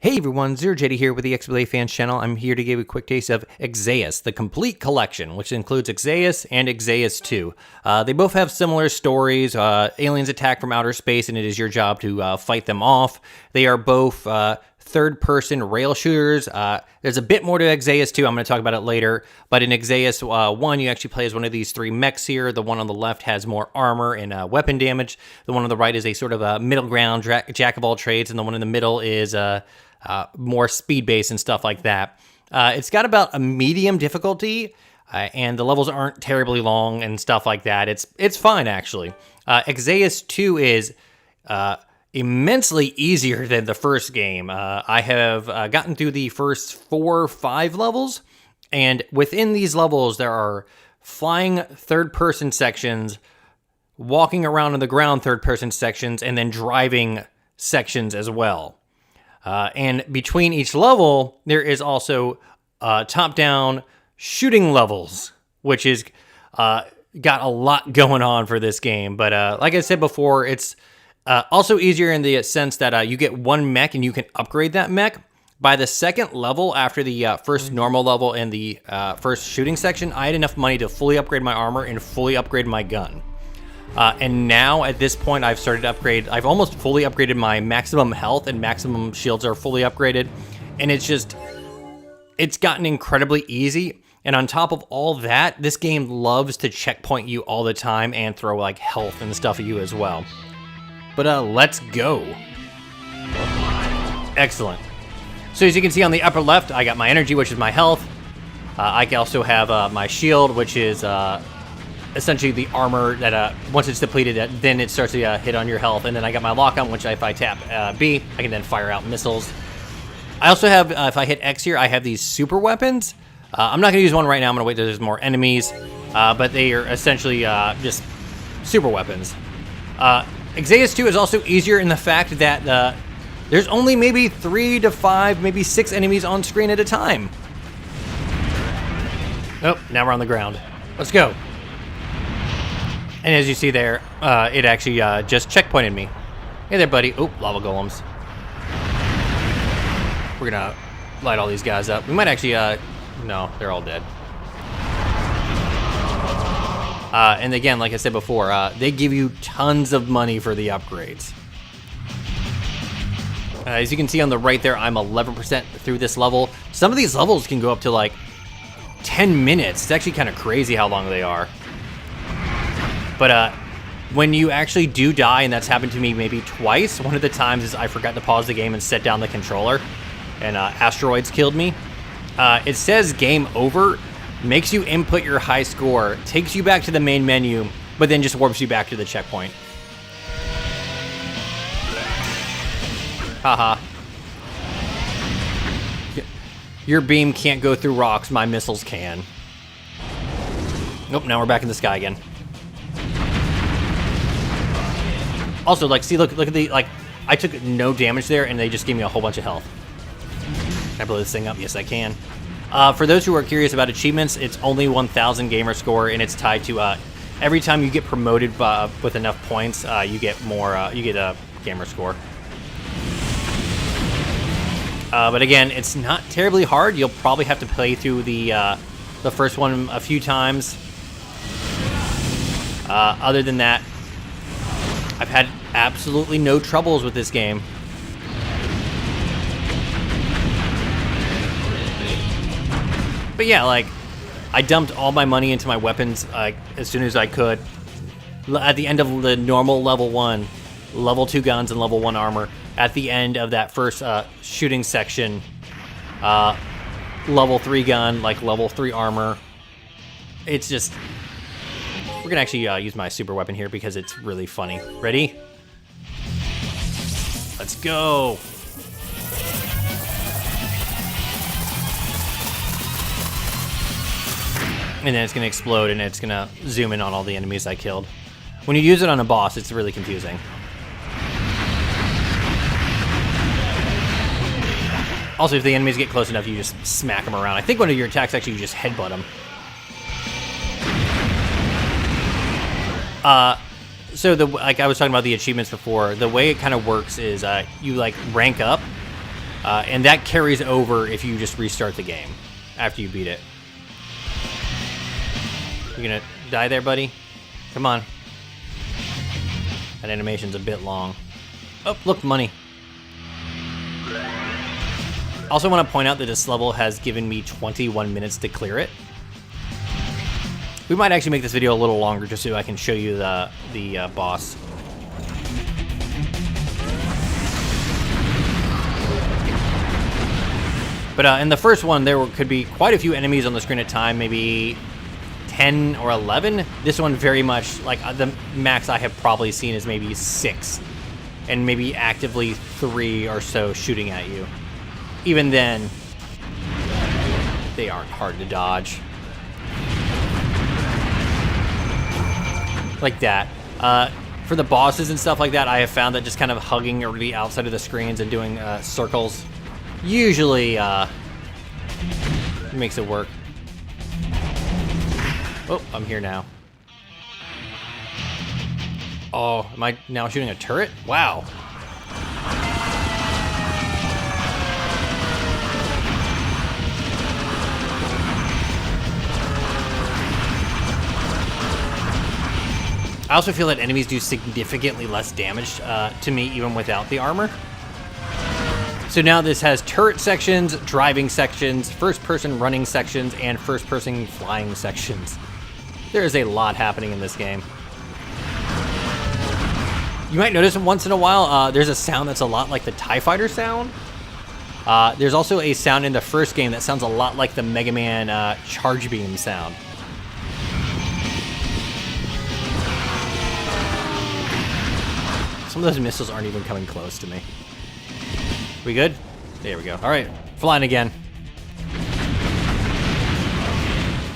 Hey everyone, ZeroJD here with the XBLA Fans channel. I'm here to give you a quick taste of ExZeus, the complete collection, which includes ExZeus and ExZeus 2. They both have similar stories. Aliens attack from outer space, and it is your job to fight them off. They are both third-person rail shooters. There's a bit more to ExZeus 2. I'm going to talk about it later. But in ExZeus 1, you actually play as one of these three mechs here. The one on the left has more armor and weapon damage. The one on the right is a sort of a middle ground jack of all trades, and the one in the middle is more speed base and stuff like that. It's got about a medium difficulty, and the levels aren't terribly long and stuff like that. It's fine, actually. ExZeus 2 is immensely easier than the first game. I have gotten through the first 4 or 5 levels, and within these levels, there are flying third-person sections, walking around on the ground third-person sections, and then driving sections as well. And between each level, there is also top-down shooting levels, which is got a lot going on for this game. But like I said before, it's also easier in the sense that you get one mech and you can upgrade that mech. By the second level, after the first normal level and the first shooting section, I had enough money to fully upgrade my armor and fully upgrade my gun. And now, at this point, I've started to upgrade. I've almost fully upgraded my maximum health, and maximum shields are fully upgraded. And it's gotten incredibly easy. And on top of all that, this game loves to checkpoint you all the time and throw, like, health and stuff at you as well. But, let's go. Excellent. So, as you can see on the upper left, I got my energy, which is my health. I also have my shield, which is essentially the armor that once it's depleted, then it starts to hit on your health. And then I got my lock on, which if I tap B, I can then fire out missiles. I also have, if I hit X here, I have these super weapons. I'm not going to use one right now. I'm going to wait till there's more enemies. But they are essentially just super weapons. ExZeus 2 is also easier in the fact that there's only maybe 3 to 5, maybe 6 enemies on screen at a time. Oh, now we're on the ground. Let's go. And as you see there, it actually just checkpointed me. Hey there, buddy. Oh, lava golems. We're gonna light all these guys up. We might actually, no, they're all dead. And again, like I said before, they give you tons of money for the upgrades. As you can see on the right there, I'm 11% through this level. Some of these levels can go up to like 10 minutes. It's actually kind of crazy how long they are. But when you actually do die, and that's happened to me maybe twice, one of the times is I forgot to pause the game and set down the controller, and asteroids killed me. It says game over, makes you input your high score, takes you back to the main menu, but then just warps you back to the checkpoint. Haha. Your beam can't go through rocks, my missiles can. Nope, now we're back in the sky again. Also, like, see, look at the, like, I took no damage there, and they just gave me a whole bunch of health. Can I blow this thing up? Yes, I can. For those who are curious about achievements, it's only 1,000 gamer score, and it's tied to, every time you get promoted with enough points, you get more, you get a gamer score. But again, it's not terribly hard. You'll probably have to play through the first one a few times. Other than that, I've had absolutely no troubles with this game. But yeah, like, I dumped all my money into my weapons as soon as I could. At the end of the normal level 1, level 2 guns and level 1 armor. At the end of that first shooting section, level 3 gun, like level 3 armor. It's just... We're gonna actually use my super weapon here because it's really funny. Ready? Let's go! And then it's gonna explode and it's gonna zoom in on all the enemies I killed. When you use it on a boss, it's really confusing. Also, if the enemies get close enough, you just smack them around. I think one of your attacks actually you just headbutt them. So like I was talking about the achievements before, the way it kind of works is you like rank up And that carries over if you just restart the game after you beat it. You gonna die there, buddy? Come on. That animation's a bit long. Oh, look, money. Also want to point out that this level has given me 21 minutes to clear it. We might actually make this video a little longer just so I can show you the boss. But in the first one, there could be quite a few enemies on the screen at a time, maybe 10 or 11. This one very much, like the max I have probably seen is maybe 6. And maybe actively 3 or so shooting at you. Even then, they aren't hard to dodge. Like that. For the bosses and stuff like that, I have found that just kind of hugging over the outside of the screens and doing circles usually makes it work. Oh, I'm here now. Oh, am I now shooting a turret? Wow. I also feel that enemies do significantly less damage to me even without the armor. So now this has turret sections, driving sections, first-person running sections, and first-person flying sections. There is a lot happening in this game. You might notice once in a while there's a sound that's a lot like the TIE Fighter sound. There's also a sound in the first game that sounds a lot like the Mega Man charge beam sound. Some of those missiles aren't even coming close to me. We good? There we go. All right, flying again.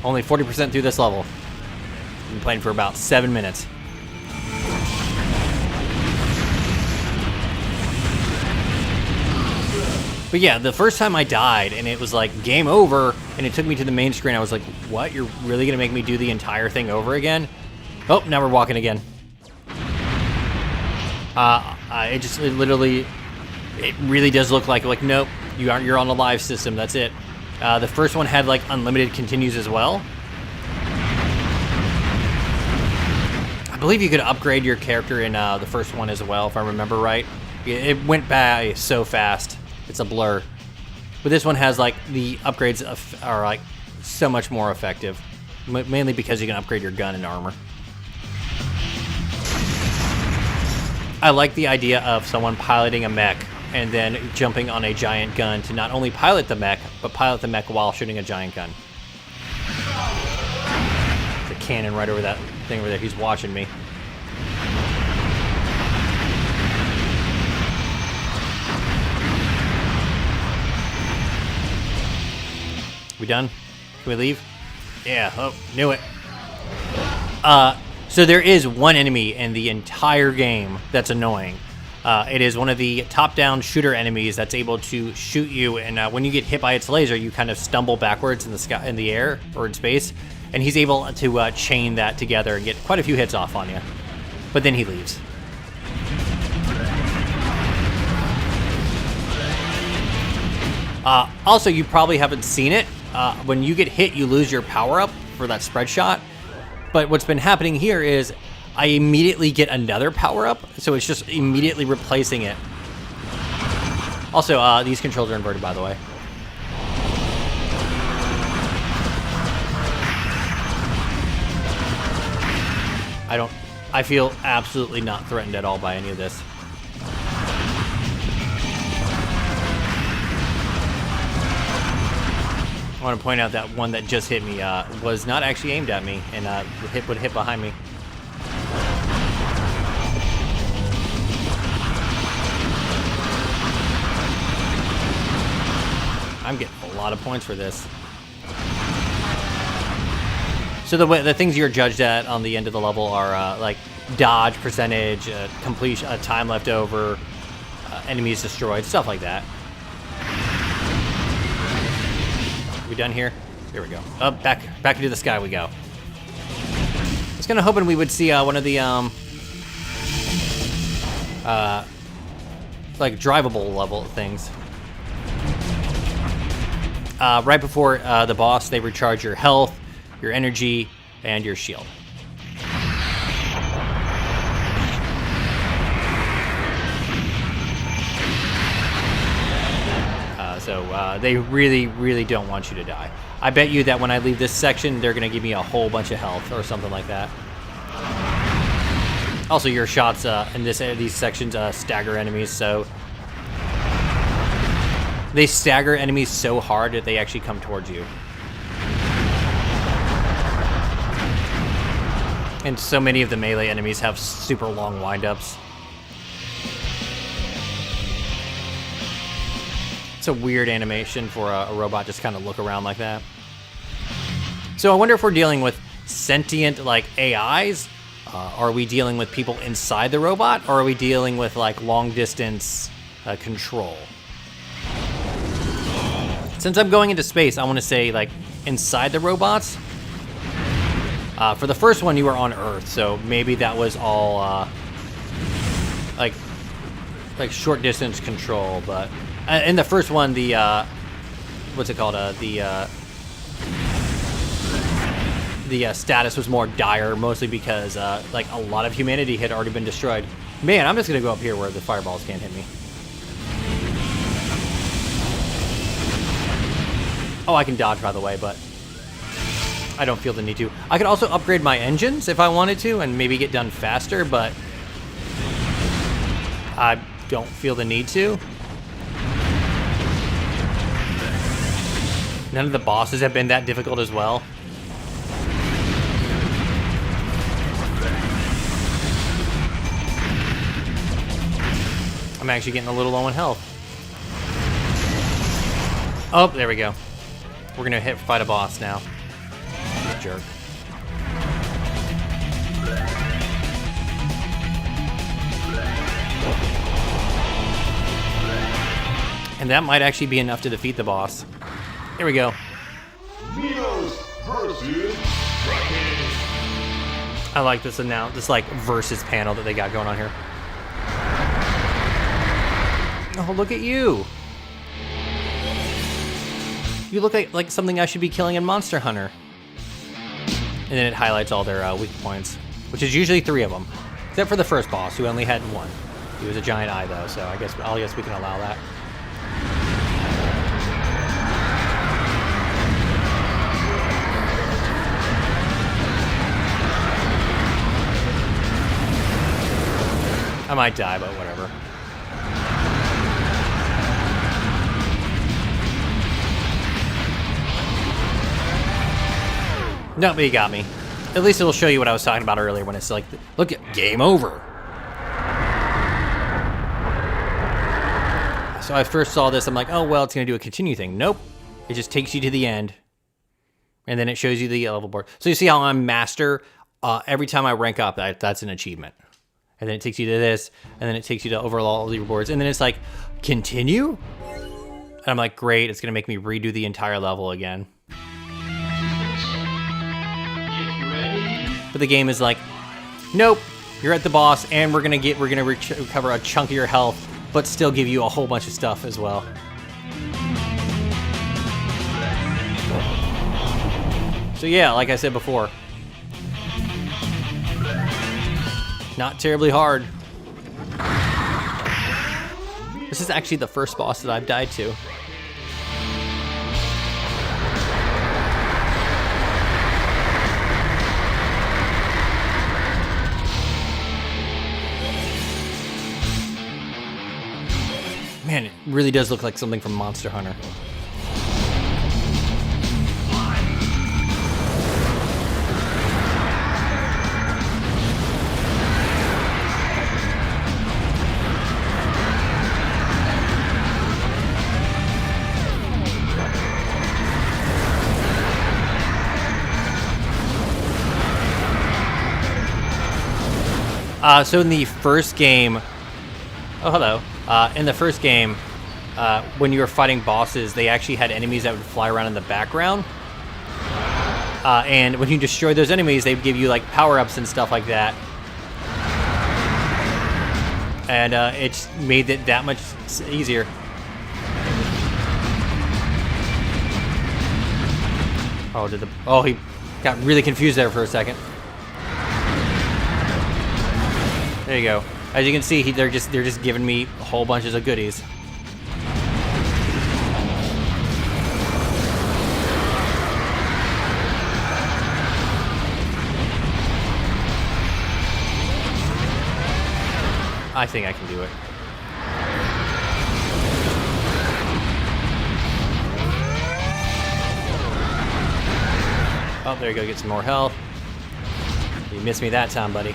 Only 40% through this level. Been playing for about 7 minutes. But yeah, the first time I died and it was like game over and it took me to the main screen, I was like, what? You're really gonna make me do the entire thing over again? Oh, now we're walking again. It really does look like nope, you're on the live system, that's it. The first one had like unlimited continues as well. I believe you could upgrade your character in the first one as well, if I remember right. It went by so fast, it's a blur. But this one has like the upgrades are like so much more effective, mainly because you can upgrade your gun and armor. I like the idea of someone piloting a mech and then jumping on a giant gun to not only pilot the mech, but pilot the mech while shooting a giant gun. There's a cannon right over that thing over there. He's watching me. We done? Can we leave? Yeah, oh, knew it. So there is one enemy in the entire game that's annoying. It is one of the top-down shooter enemies that's able to shoot you, and when you get hit by its laser, you kind of stumble backwards in the sky, in the air or in space, and he's able to chain that together and get quite a few hits off on you. But then he leaves. Also, you probably haven't seen it. When you get hit, you lose your power-up for that spread shot. But what's been happening here is I immediately get another power-up, so it's just immediately replacing it. Also, these controls are inverted, by the way. I feel absolutely not threatened at all by any of this. I want to point out that one that just hit me was not actually aimed at me, and would hit behind me. I'm getting a lot of points for this. So the things you're judged at on the end of the level are like dodge percentage, completion, time left over, enemies destroyed, stuff like that. We done here? Here we go. Up, back into the sky we go. I was kind of hoping we would see one of the like drivable level things. right before the boss, they recharge your health, your energy, and your shield. So they really, really don't want you to die. I bet you that when I leave this section, they're going to give me a whole bunch of health or something like that. Also, your shots in these sections stagger enemies, so they stagger enemies so hard that they actually come towards you. And so many of the melee enemies have super long windups. It's a weird animation for a robot just kind of look around like that. So I wonder if we're dealing with sentient like AIs. Are we dealing with people inside the robot, or are we dealing with like long distance control? Since I'm going into space, I want to say like inside the robots. For the first one, you were on Earth, so maybe that was all like short distance control. But in the first one, the what's it called? The status was more dire, mostly because like a lot of humanity had already been destroyed. Man, I'm just gonna go up here where the fireballs can't hit me. Oh, I can dodge, by the way, but I don't feel the need to. I could also upgrade my engines if I wanted to and maybe get done faster, but I don't feel the need to. None of the bosses have been that difficult as well. I'm actually getting a little low in health. Oh, there we go. We're gonna fight a boss now. Jerk. And that might actually be enough to defeat the boss. Here we go. I like this this like versus panel that they got going on here. Oh, look at you. You look like something I should be killing in Monster Hunter. And then it highlights all their weak points, which is usually 3 of them. Except for the first boss, who only had 1. He was a giant eye, though, so I guess we can allow that. I might die, but whatever. No, but he got me. At least it'll show you what I was talking about earlier when it's like, look at game over. So I first saw this, I'm like, oh, well, it's going to do a continue thing. Nope. It just takes you to the end. And then it shows you the level board. So you see how I'm master? Every time I rank up, that's an achievement. And then it takes you to this, and then it takes you to overall leaderboards. And then it's like, continue? And I'm like, great, it's going to make me redo the entire level again. But the game is like, nope, you're at the boss, and we're gonna recover a chunk of your health, but still give you a whole bunch of stuff as well. So yeah, like I said before, not terribly hard. This is actually the first boss that I've died to. Man, it really does look like something from Monster Hunter. So in the first game, oh hello. In the first game, when you were fighting bosses, they actually had enemies that would fly around in the background. And when you destroy those enemies, they'd give you like power-ups and stuff like that. And it made it that much easier. Oh, oh, he got really confused there for a second. There you go. As you can see, they're just giving me whole bunches of goodies. I think I can do it. Oh, there you go. Get some more health. You missed me that time, buddy.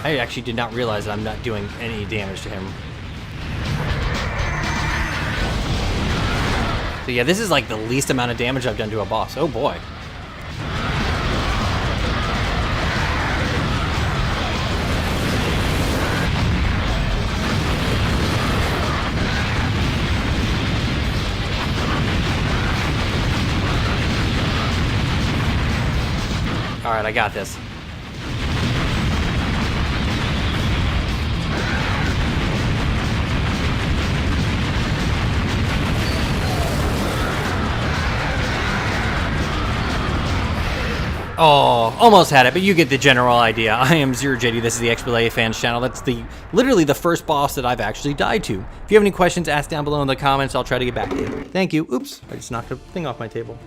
I actually did not realize that I'm not doing any damage to him. So yeah, this is like the least amount of damage I've done to a boss. Oh boy. All right, I got this. Oh, almost had it, but you get the general idea. I am ZeroJD. This is the XBLA Fans channel. That's literally the first boss that I've actually died to. If you have any questions, ask down below in the comments. I'll try to get back to you. Thank you. Oops, I just knocked a thing off my table.